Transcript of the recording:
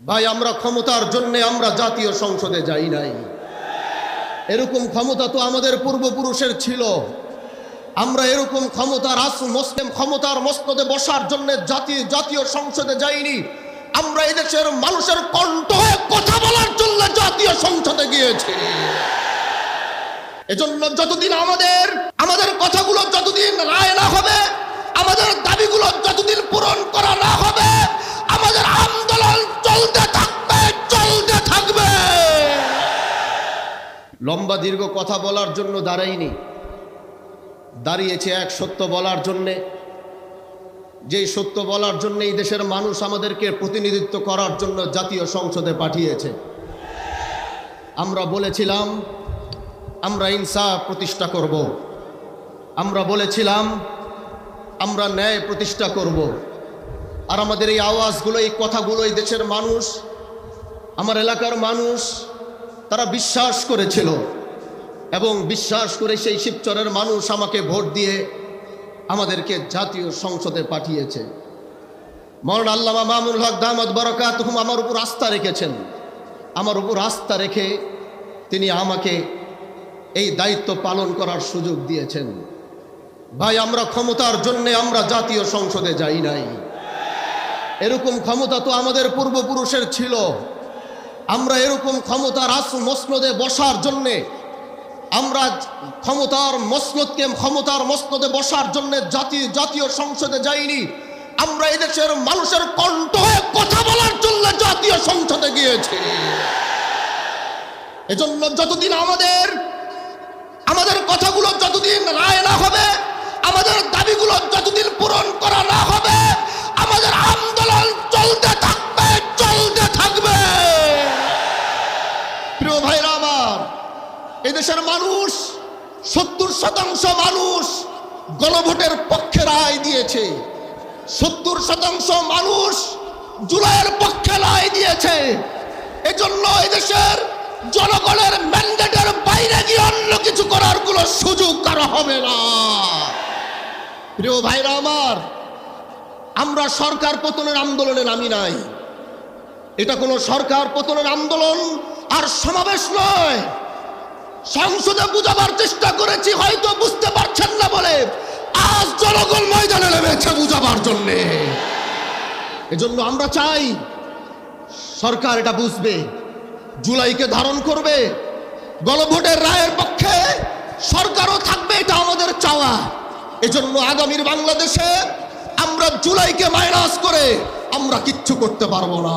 ভাই, আমরা ক্ষমতার জন্য আমরা জাতীয় সংসদে যাই নাই। এরকম ক্ষমতা তো আমাদের পূর্বপুরুষের ছিল। আমরা এরকম ক্ষমতার মসনদে বসার জন্য জাতীয় সংসদে যাইনি। আমরা এদেশের মানুষের কণ্ঠ হয়ে কথা বলার জন্য জাতীয় সংসদে গিয়েছি। এজন্য যতদিন আমাদের কথাগুলো যতদিন রায় না হবে, আমাদের দাবিগুলো যতদিন পূরণ করা না হবে, আমাদের আন্দোলন চলতে থাকবে। লম্বা দীর্ঘ কথা বলার জন্য দাঁড়াইনি, দাঁড়িয়েছে এক সত্য বলার জন্যে। যেই সত্য বলার জন্য এই দেশের মানুষ আমাদেরকে প্রতিনিধিত্ব করার জন্য জাতীয় সংসদে পাঠিয়েছে। আমরা বলেছিলাম আমরা ইনসাফ প্রতিষ্ঠা করব, আমরা বলেছিলাম আমরা ন্যায় প্রতিষ্ঠা করব। আর আমাদের এই আওয়াজগুলো, এই কথাগুলো এই দেশের মানুষ, আমার এলাকার মানুষ, তারা বিশ্বাস করেছিল এবং বিশ্বাস করে সেই শিবচরের মানুষ আমাকে ভোট দিয়ে আমাদেরকে জাতীয় সংসদে পাঠিয়েছে। মওলানা আল্লামা মামুনুল হক দামাত বারাকাতুহুম আমার উপর আস্থা রেখেছেন। আমার উপর আস্থা রেখে তিনি আমাকে এই দায়িত্ব পালন করার সুযোগ দিয়েছেন। ভাই, আমরা ক্ষমতার জন্য আমরা জাতীয় সংসদে যাই নাই। এরকম ক্ষমতা তো আমাদের পূর্বপুরুষের ছিল। আমরা এরকম ক্ষমতার মসনদে বসার জন্যে, আমরা ক্ষমতার মসনদে বসার জন্য জাতীয় সংসদে যাইনি। আমরা এদেশের মানুষের কণ্ঠ হয়ে কথা বলার জন্য জাতীয় সংসদে গিয়েছি। এজন্য যতদিন আমাদের কথাগুলো যতদিন রায় না হবে, আমাদের দাবিগুলো যতদিন পূরণ করা না হবে, আমাদের আন্দোলন চলতে থাকবে। প্রিয় ভাইরা আমার, এদেশের মানুষ 70% মানুষ গণভোটের পক্ষে রায় দিয়েছে। 70% মানুষ জুলাইয়ের পক্ষে রায় দিয়েছে। এজন্য এদেশের জনগণের ম্যান্ডেটের বাইরে গিয়ে অন্য কিছু করার কোনো সুযোগ কারো হবে না। প্রিয় ভাইরা আমার, আমরা সরকার পতনের আন্দোলনে নামি নাই। এটা কোনো সরকার পতনের আন্দোলন আর সমাবেশ নয়। সংসদে বুঝাবার চেষ্টা করেছি, হয়তো বুঝতে পারছেন না বলে আজ জনগণ ময়দানে নেমেছে বুঝাবার জন্য। এজন্য আমরা চাই সরকার এটা বুঝবে, জুলাইকে ধারণ করবে, গণভোটের রায়ের পক্ষে সরকারও থাকবে, এটা আমাদের চাওয়া। এজন্য আগামীর বাংলাদেশে আমরা জুলাইকে মাইনাস করে আমরা কিচ্ছু করতে পারবো না।